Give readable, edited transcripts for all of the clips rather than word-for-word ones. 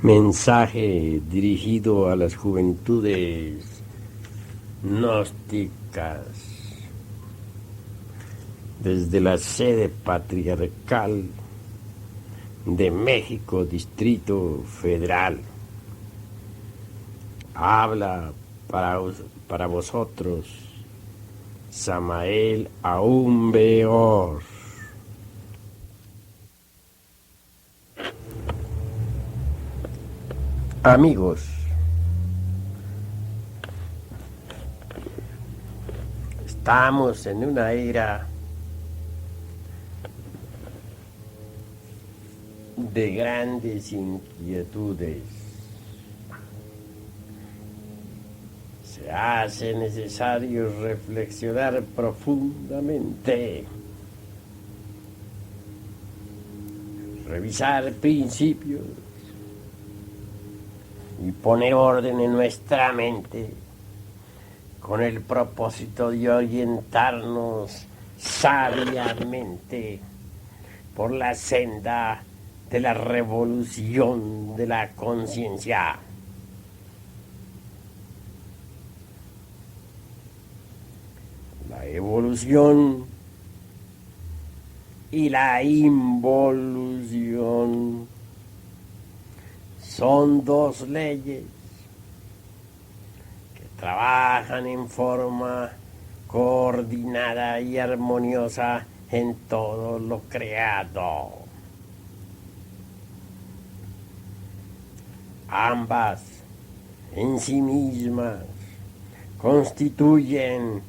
Mensaje dirigido a las juventudes gnósticas desde la sede patriarcal de México, Distrito Federal. Habla para vosotros Samael Aumbeor. Amigos, estamos en una era de grandes inquietudes. Se hace necesario reflexionar profundamente, revisar principios y poner orden en nuestra mente con el propósito de orientarnos sabiamente por la senda de la revolución de la conciencia. La evolución y la involución son dos leyes que trabajan en forma coordinada y armoniosa en todo lo creado. Ambas en sí mismas constituyen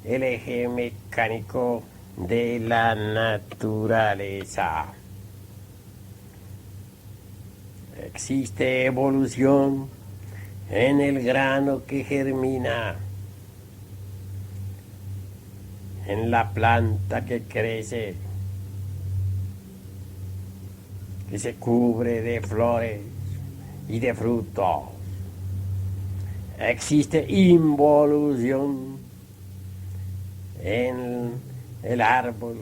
el eje mecánico de la naturaleza. Existe evolución en el grano que germina, en la planta que crece, que se cubre de flores y de frutos. Existe involución en el árbol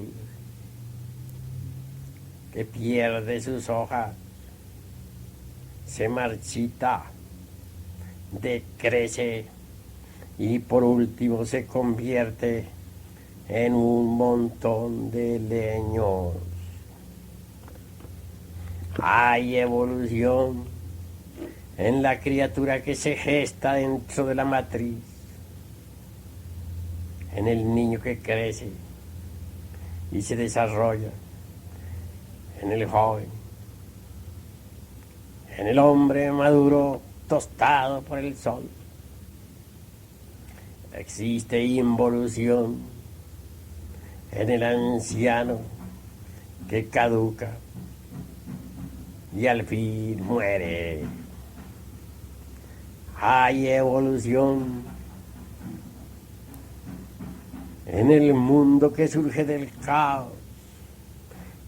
que pierde sus hojas, se marchita, decrece y por último se convierte en un montón de leños. Hay evolución en la criatura que se gesta dentro de la matriz, en el niño que crece y se desarrolla, en el joven, en el hombre maduro tostado por el sol. Existe involución en el anciano que caduca y al fin muere. Hay evolución en el mundo que surge del caos,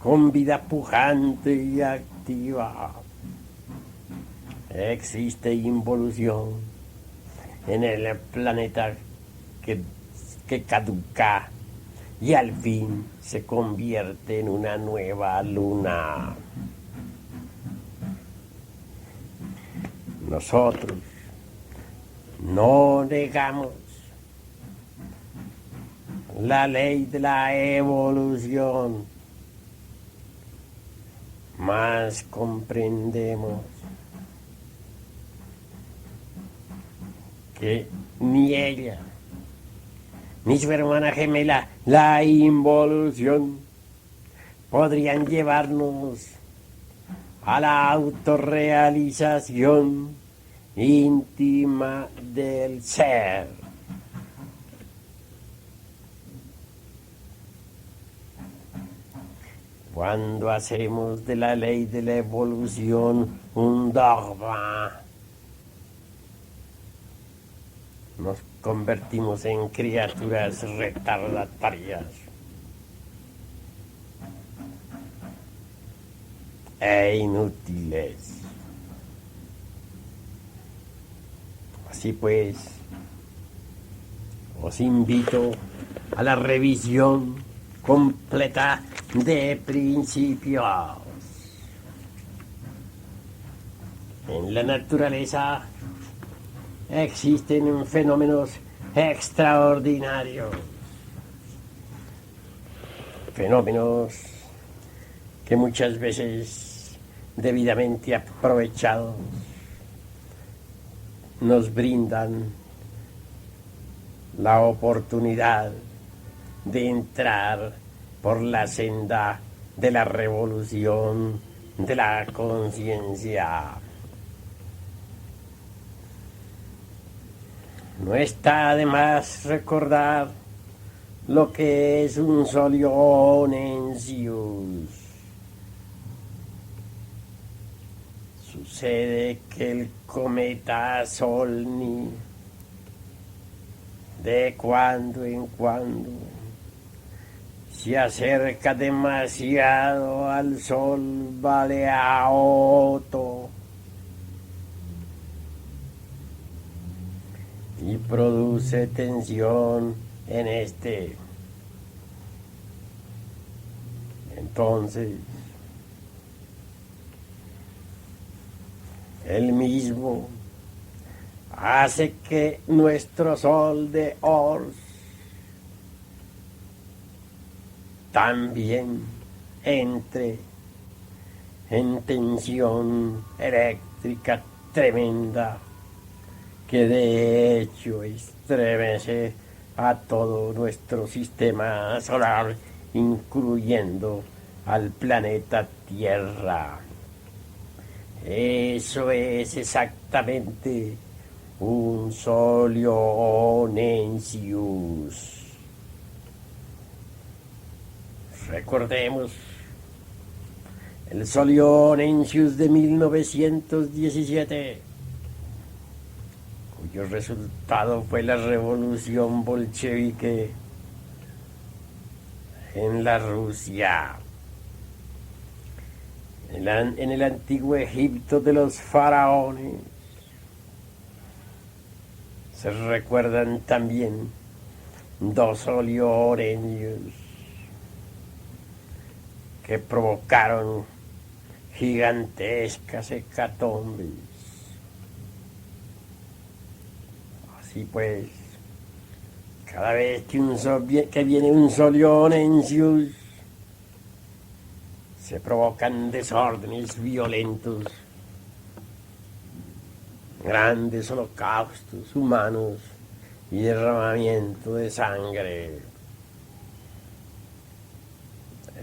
con vida pujante y activa. Existe involución en el planeta que caduca y al fin se convierte en una nueva luna. Nosotros no negamos la ley de la evolución, mas comprendemos que ni ella, ni su hermana gemela, la involución, podrían llevarnos a la autorrealización íntima del ser. Cuando hacemos de la ley de la evolución un dogma, nos convertimos en criaturas retardatarias e inútiles. Así pues, os invito a la revisión completa de principios. En la naturaleza existen fenómenos extraordinarios, fenómenos que muchas veces debidamente aprovechados nos brindan la oportunidad de entrar por la senda de la revolución de la conciencia. No está de más recordar lo que es un solio onensius. Sucede que el cometa Solni de cuando en cuando se acerca demasiado al sol Baleaoto y produce tensión en este. Entonces, él mismo hace que nuestro sol de Ors también entre en tensión eléctrica tremenda que de hecho estremece a todo nuestro sistema solar, incluyendo al planeta Tierra. Eso es exactamente un solio onensius. Recordemos el solio onensius de 1917, cuyo resultado fue la revolución bolchevique en la Rusia. En el antiguo Egipto de los faraones se recuerdan también dos solio onensius que provocaron gigantescas hecatombes. Así pues, cada vez que viene un solio onensius, se provocan desórdenes violentos, grandes holocaustos humanos y derramamiento de sangre.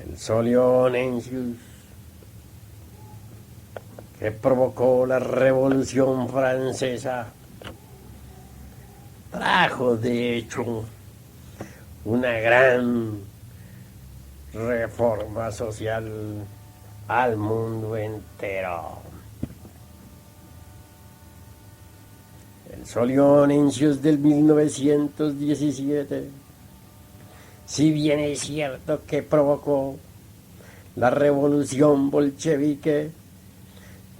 El solio onensius que provocó la Revolución Francesa trajo de hecho una gran reforma social al mundo entero. El solio onensius del 1917, si bien es cierto que provocó la revolución bolchevique,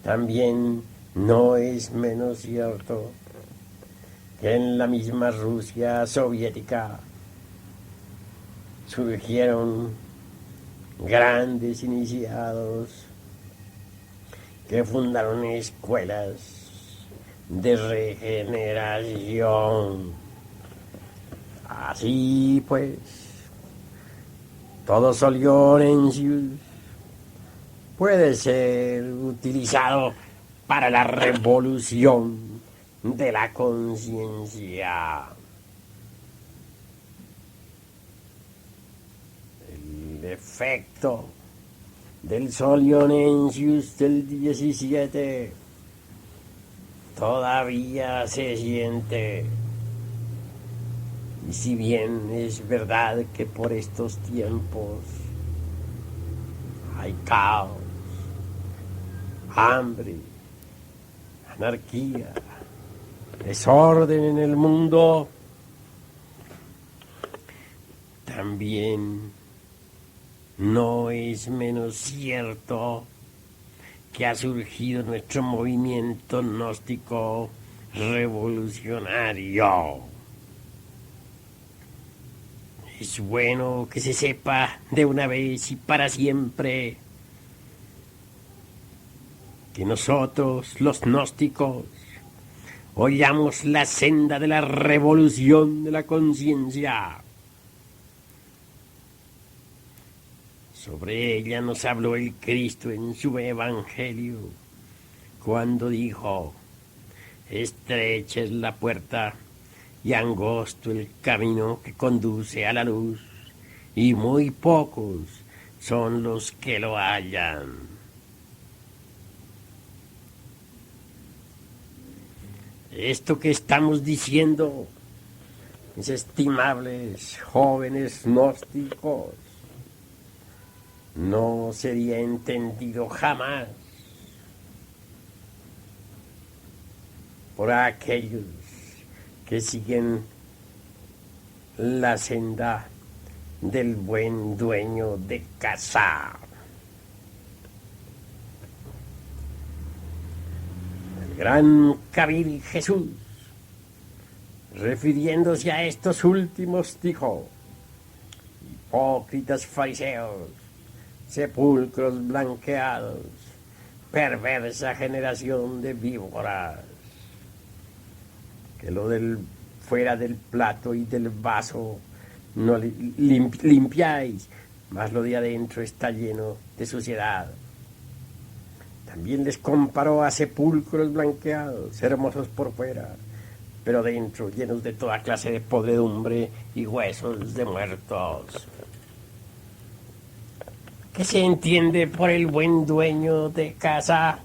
también no es menos cierto que en la misma Rusia soviética surgieron grandes iniciados que fundaron escuelas de regeneración. Así pues, todo solio onensius puede ser utilizado para la revolución de la conciencia. El efecto del solio onensius del 17 todavía se siente. Y si bien es verdad que por estos tiempos hay caos, hambre, anarquía, desorden en el mundo, también no es menos cierto que ha surgido nuestro movimiento gnóstico revolucionario. Es bueno que se sepa de una vez y para siempre que nosotros, los gnósticos, oyamos la senda de la revolución de la conciencia. Sobre ella nos habló el Cristo en su Evangelio, cuando dijo: estrecha es la puerta y angosto el camino que conduce a la luz, y muy pocos son los que lo hallan. Esto que estamos diciendo, mis estimables jóvenes gnósticos, no sería entendido jamás por aquellos que siguen la senda del buen dueño de casa. El gran Kabir Jesús, refiriéndose a estos últimos, dijo: hipócritas fariseos, sepulcros blanqueados, perversa generación de víboras, que lo del fuera del plato y del vaso no limpiáis, mas lo de adentro está lleno de suciedad. También les comparó a sepulcros blanqueados, hermosos por fuera, pero dentro llenos de toda clase de podredumbre y huesos de muertos. ¿Qué se entiende por el buen dueño de casa?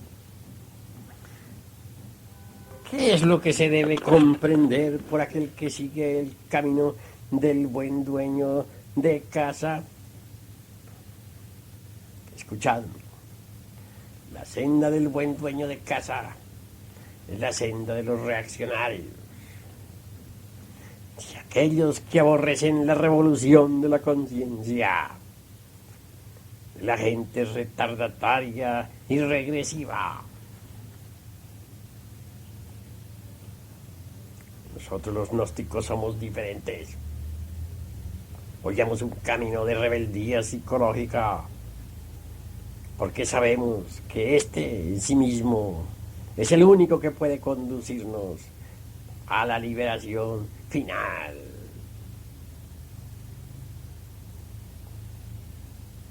¿Qué es lo que se debe comprender por aquel que sigue el camino del buen dueño de casa? Escuchadme. La senda del buen dueño de casa es la senda de los reaccionarios, de aquellos que aborrecen la revolución de la conciencia, de la gente retardataria y regresiva. Nosotros los gnósticos somos diferentes. Hollamos un camino de rebeldía psicológica, porque sabemos que este en sí mismo es el único que puede conducirnos a la liberación final.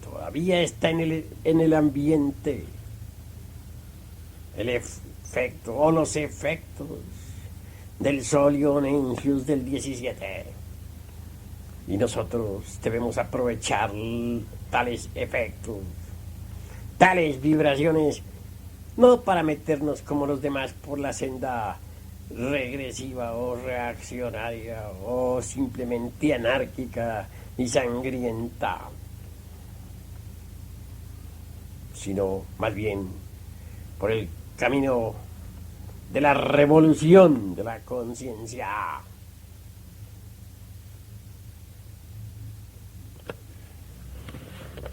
Todavía está en el ambiente el efecto o los efectos del Solium Ensius del 17. Y nosotros debemos aprovechar tales efectos, tales vibraciones, no para meternos como los demás por la senda regresiva o reaccionaria o simplemente anárquica y sangrienta, sino más bien por el camino de la revolución de la conciencia.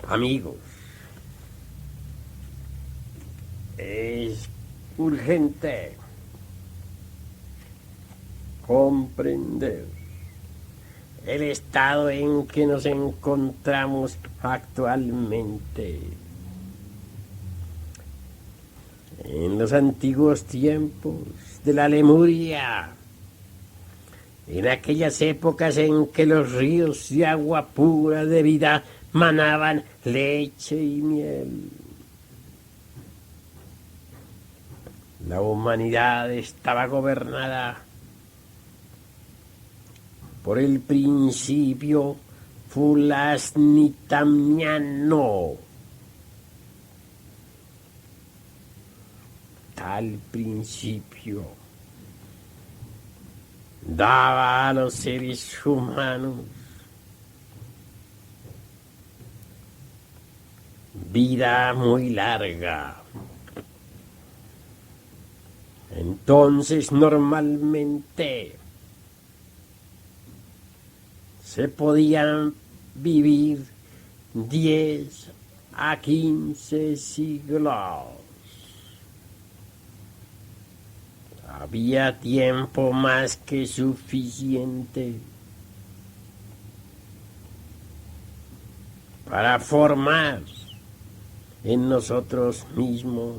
Amigos, es urgente comprender el estado en que nos encontramos actualmente. En los antiguos tiempos de la Lemuria, en aquellas épocas en que los ríos de agua pura de vida manaban leche y miel, la humanidad estaba gobernada por el principio fulasnitamiano. Tal principio daba a los seres humanos vida muy larga. Entonces, normalmente se podían vivir 10 a 15 siglos. Había tiempo más que suficiente para formar en nosotros mismos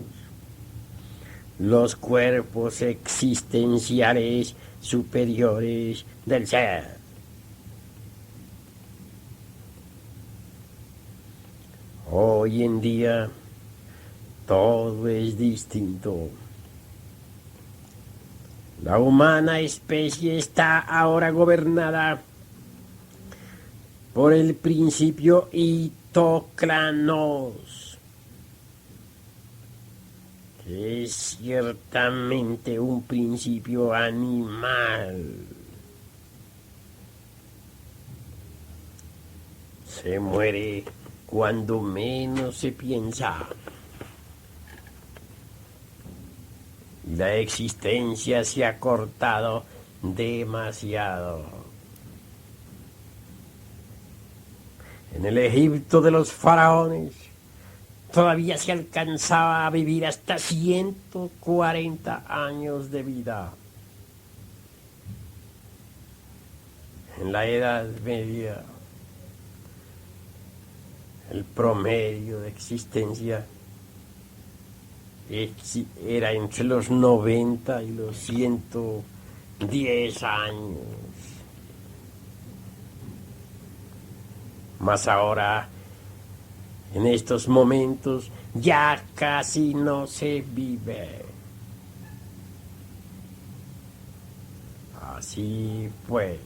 los cuerpos existenciales superiores del ser. Hoy en día todo es distinto. La humana especie está ahora gobernada por el principio Itocranos, que es ciertamente un principio animal. Se muere cuando menos se piensa. Y la existencia se ha cortado demasiado. En el Egipto de los faraones todavía se alcanzaba a vivir hasta 140 años de vida. En la Edad Media, el promedio de existencia era entre los 90 y los 110 años. Mas ahora, en estos momentos, ya casi no se vive. Así pues,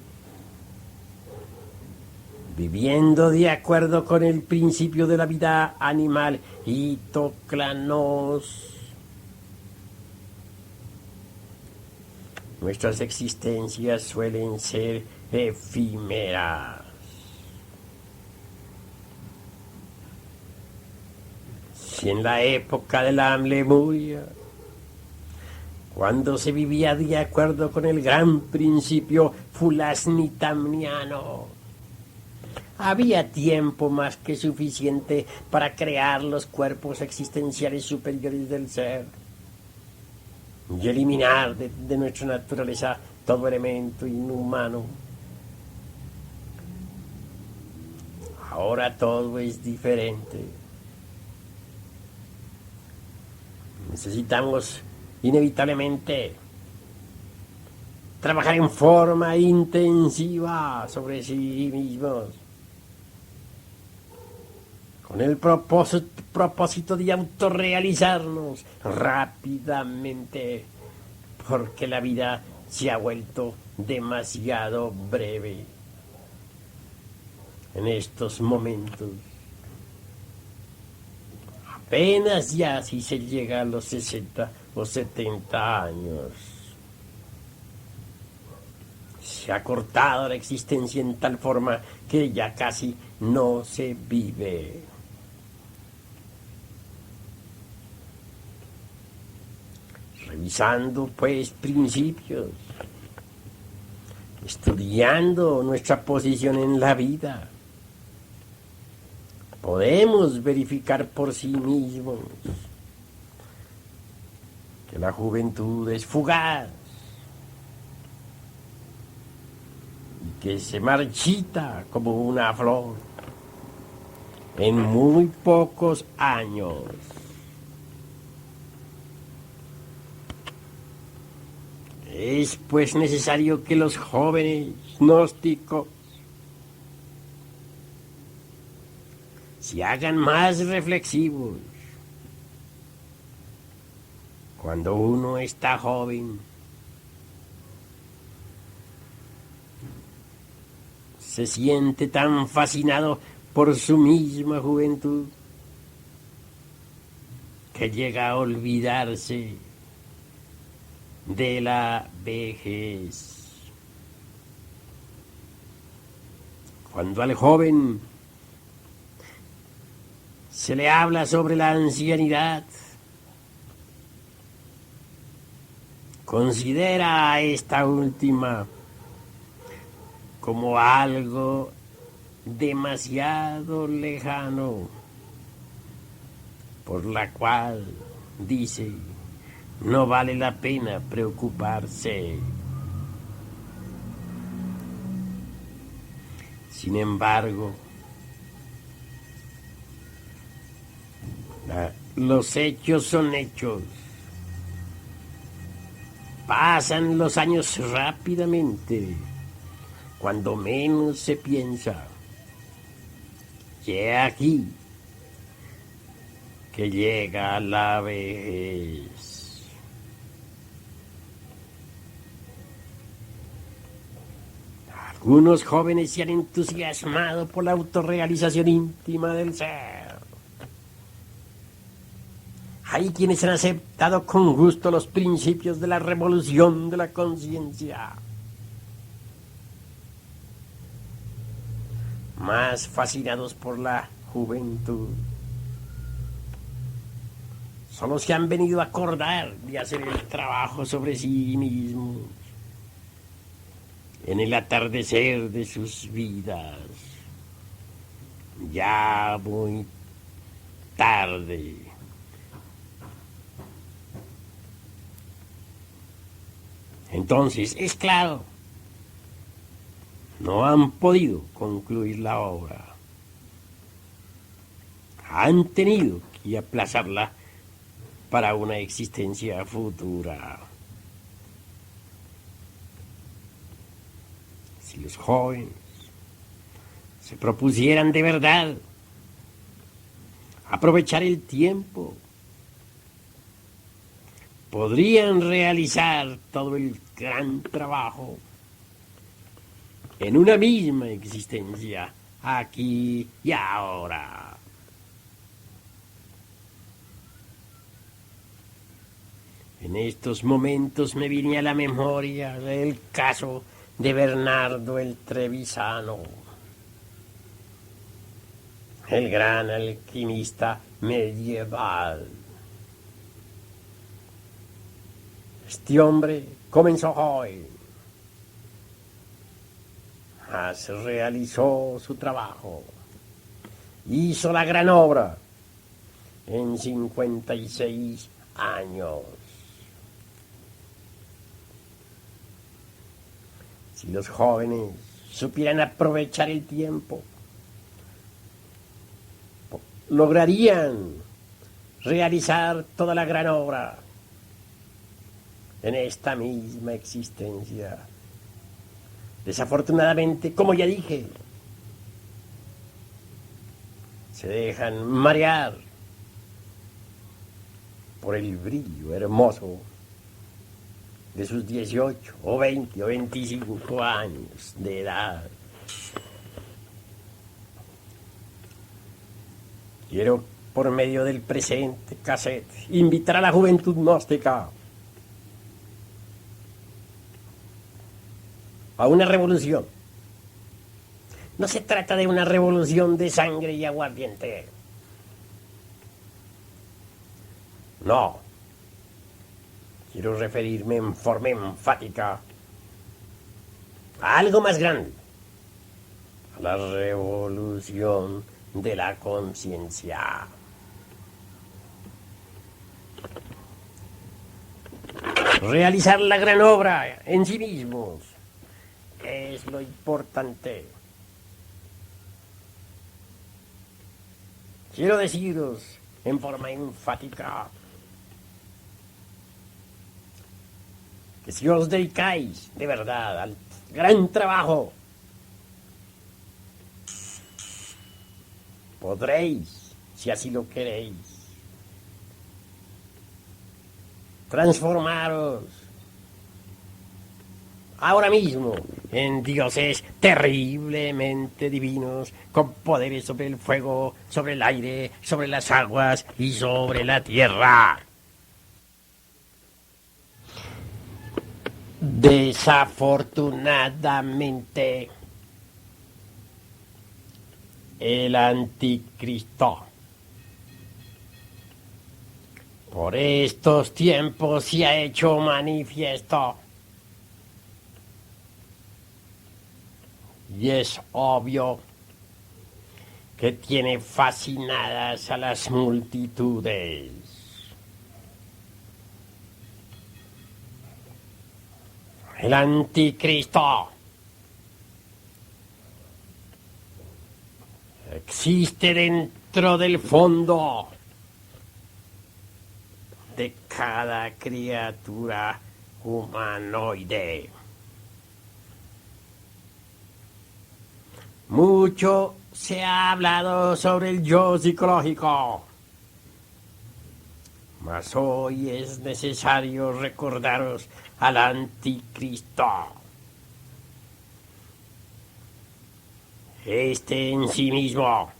viviendo de acuerdo con el principio de la vida animal Itocranos, nuestras existencias suelen ser efímeras. Si en la época de la Lemuria, cuando se vivía de acuerdo con el gran principio fulasnitamniano, había tiempo más que suficiente para crear los cuerpos existenciales superiores del ser y eliminar de nuestra naturaleza todo elemento inhumano. Ahora todo es diferente. Necesitamos inevitablemente trabajar en forma intensiva sobre sí mismos, con el propósito de autorrealizarnos rápidamente, porque la vida se ha vuelto demasiado breve en estos momentos. Apenas ya si se llega a los 60 o 70 años. Se ha cortado la existencia en tal forma que ya casi no se vive. Revisando pues principios, estudiando nuestra posición en la vida, podemos verificar por sí mismos que la juventud es fugaz y que se marchita como una flor en muy pocos años. Es pues necesario que los jóvenes gnósticos se hagan más reflexivos. Cuando uno está joven, se siente tan fascinado por su misma juventud que llega a olvidarse de la vejez. Cuando al joven se le habla sobre la ancianidad, considera a esta última como algo demasiado lejano, por la cual, dice, no vale la pena preocuparse. Sin embargo, los hechos son hechos. Pasan los años rápidamente, cuando menos se piensa. Y he aquí que llega la vejez. Algunos jóvenes se han entusiasmado por la autorrealización íntima del ser. Hay quienes han aceptado con gusto los principios de la revolución de la conciencia. Más fascinados por la juventud, solo se han venido a acordar de hacer el trabajo sobre sí mismos en el atardecer de sus vidas, ya muy tarde. Entonces, es claro, no han podido concluir la obra. Han tenido que aplazarla para una existencia futura. Si los jóvenes se propusieran de verdad aprovechar el tiempo, podrían realizar todo el gran trabajo en una misma existencia, aquí y ahora. En estos momentos me viene a la memoria el caso de Bernardo el Trevisano, el gran alquimista medieval. Este hombre comenzó joven, mas realizó su trabajo, hizo la gran obra en 56 años. Si los jóvenes supieran aprovechar el tiempo, lograrían realizar toda la gran obra en esta misma existencia. Desafortunadamente, como ya dije, se dejan marear por el brillo hermoso de sus 18 o 20 o 25 años de edad. Quiero, por medio del presente cassette, invitar a la juventud gnóstica a una revolución. No se trata de una revolución de sangre y aguardiente. No. Quiero referirme en forma enfática a algo más grande, a la revolución de la conciencia. Realizar la gran obra en sí mismos es lo importante. Quiero deciros en forma enfática que si os dedicáis de verdad al gran trabajo, podréis, si así lo queréis, transformaros ahora mismo en dioses terriblemente divinos, con poderes sobre el fuego, sobre el aire, sobre las aguas y sobre la tierra. Desafortunadamente, el anticristo por estos tiempos se ha hecho manifiesto. Y es obvio que tiene fascinadas a las multitudes. El anticristo existe dentro del fondo de cada criatura humanoide. Mucho se ha hablado sobre el yo psicológico, mas hoy es necesario recordaros al anticristo. Este en sí mismo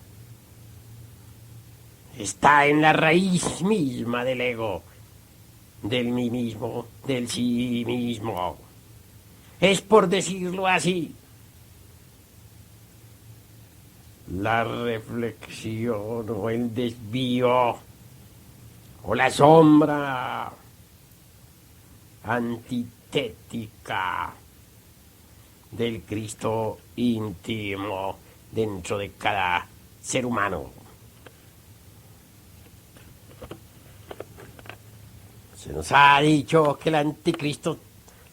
está en la raíz misma del ego, del mí mismo, del sí mismo. Es, por decirlo así, la reflexión o el desvío o la sombra antitética del Cristo íntimo dentro de cada ser humano. Se nos ha dicho que el anticristo,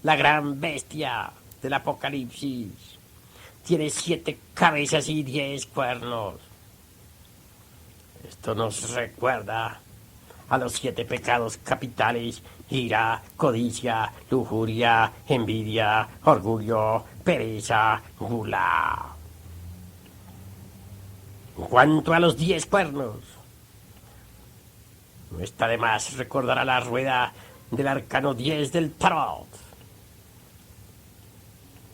la gran bestia del Apocalipsis, tiene 7 cabezas y 10 cuernos. Esto nos recuerda a los 7 pecados capitales: ira, codicia, lujuria, envidia, orgullo, pereza, gula. En cuanto a los 10 cuernos, no está de más recordar a la rueda del arcano 10 del tarot,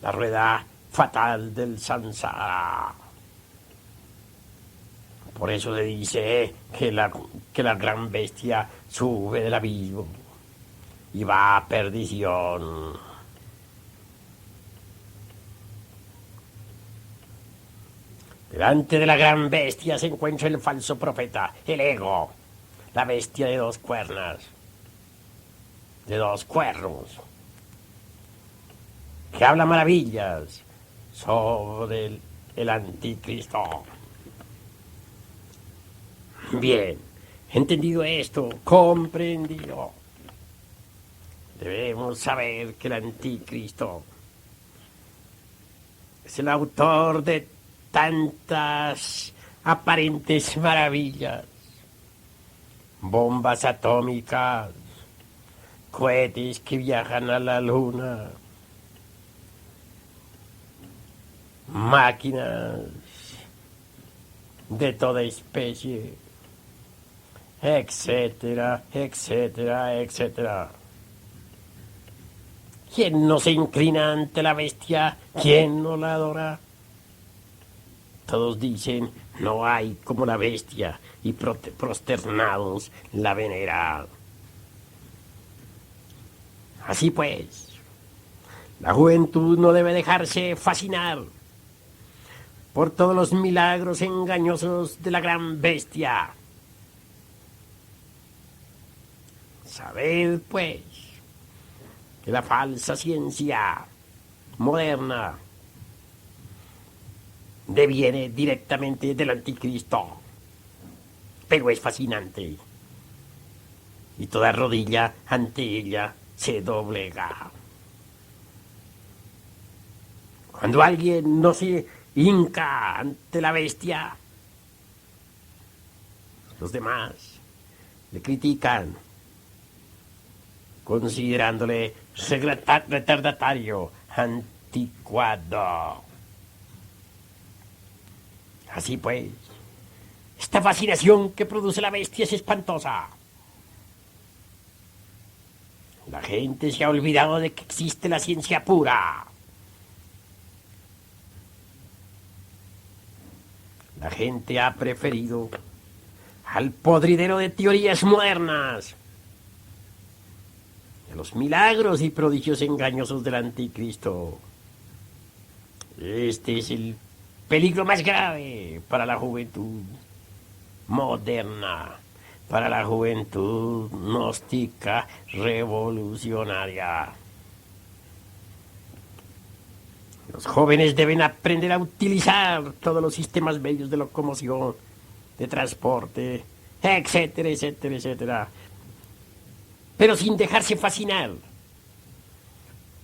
la rueda fatal del samsara. Por eso se dice que la gran bestia sube del abismo y va a perdición. Delante de la gran bestia se encuentra el falso profeta, el ego, la bestia de 2 cuernos, de 2 cuernos, que habla maravillas sobre el anticristo. Bien, entendido esto, comprendido, debemos saber que el anticristo es el autor de tantas aparentes maravillas: bombas atómicas, cohetes que viajan a la luna, máquinas de toda especie, etcétera, etcétera, etcétera. ¿Quién no se inclina ante la bestia? ¿Quién no la adora? Todos dicen: no hay como la bestia, y prosternados la veneran. Así pues, la juventud no debe dejarse fascinar por todos los milagros engañosos de la gran bestia. Sabed, pues, que la falsa ciencia moderna deviene directamente del anticristo, pero es fascinante, y toda rodilla ante ella se doblega. Cuando alguien no se hinca ante la bestia, los demás le critican, considerándole retardatario, anticuado. Así pues, esta fascinación que produce la bestia es espantosa. La gente se ha olvidado de que existe la ciencia pura. La gente ha preferido al podridero de teorías modernas, a los milagros y prodigios engañosos del anticristo. Este es el peligro más grave para la juventud moderna, para la juventud gnóstica revolucionaria. Los jóvenes deben aprender a utilizar todos los sistemas medios de locomoción, de transporte, etcétera, etcétera, etcétera, pero sin dejarse fascinar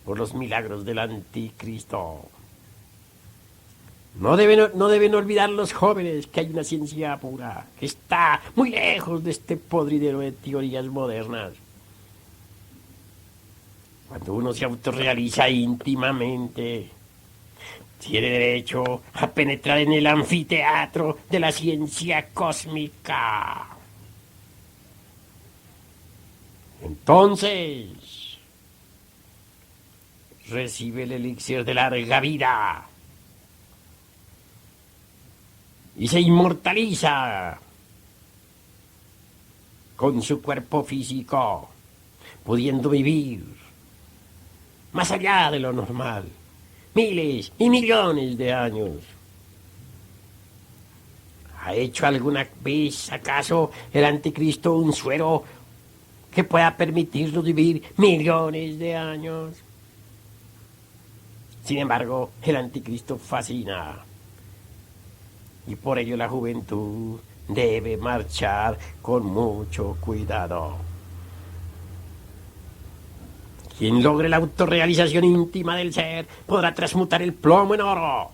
por los milagros del anticristo. No deben olvidar los jóvenes que hay una ciencia pura, que está muy lejos de este podridero de teorías modernas. Cuando uno se autorrealiza íntimamente, tiene derecho a penetrar en el anfiteatro de la ciencia cósmica. Entonces, recibe el elixir de larga vida y se inmortaliza con su cuerpo físico, pudiendo vivir más allá de lo normal, miles y millones de años. ¿Ha hecho alguna vez acaso el anticristo un suero que pueda permitirnos vivir millones de años? Sin embargo, el anticristo fascina y por ello la juventud debe marchar con mucho cuidado. Quien logre la autorrealización íntima del ser podrá transmutar el plomo en oro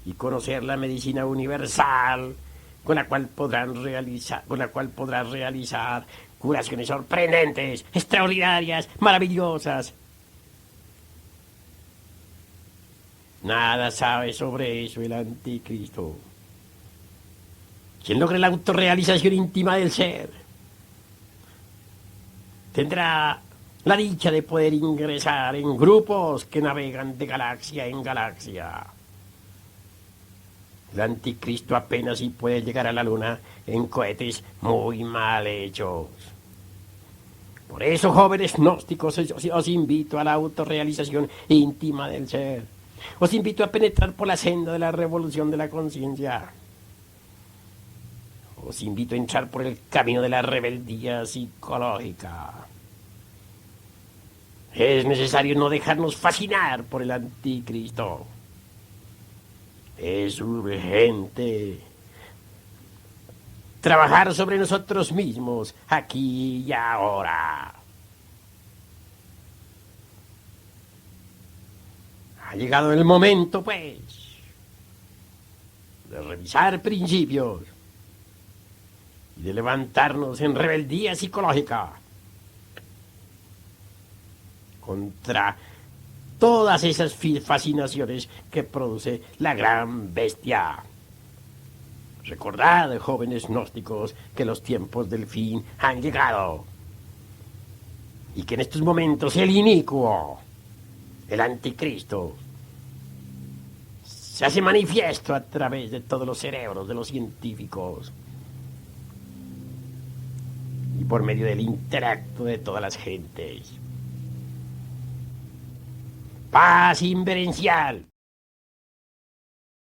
y conocer la medicina universal con la cual podrá realizar curaciones sorprendentes, extraordinarias, maravillosas. Nada sabe sobre eso el anticristo. Quien logre la autorrealización íntima del ser tendrá la dicha de poder ingresar en grupos que navegan de galaxia en galaxia. El anticristo apenas si puede llegar a la luna en cohetes muy mal hechos. Por eso, jóvenes gnósticos, os invito a la autorrealización íntima del ser. Os invito a penetrar por la senda de la revolución de la conciencia. Os invito a entrar por el camino de la rebeldía psicológica. Es necesario no dejarnos fascinar por el anticristo. Es urgente trabajar sobre nosotros mismos aquí y ahora. Ha llegado el momento, pues, de revisar principios y de levantarnos en rebeldía psicológica contra todas esas fascinaciones que produce la gran bestia. Recordad, jóvenes gnósticos, que los tiempos del fin han llegado y que en estos momentos el inicuo, el anticristo, se hace manifiesto a través de todos los cerebros de los científicos y por medio del intelecto de todas las gentes. Paz inverencial.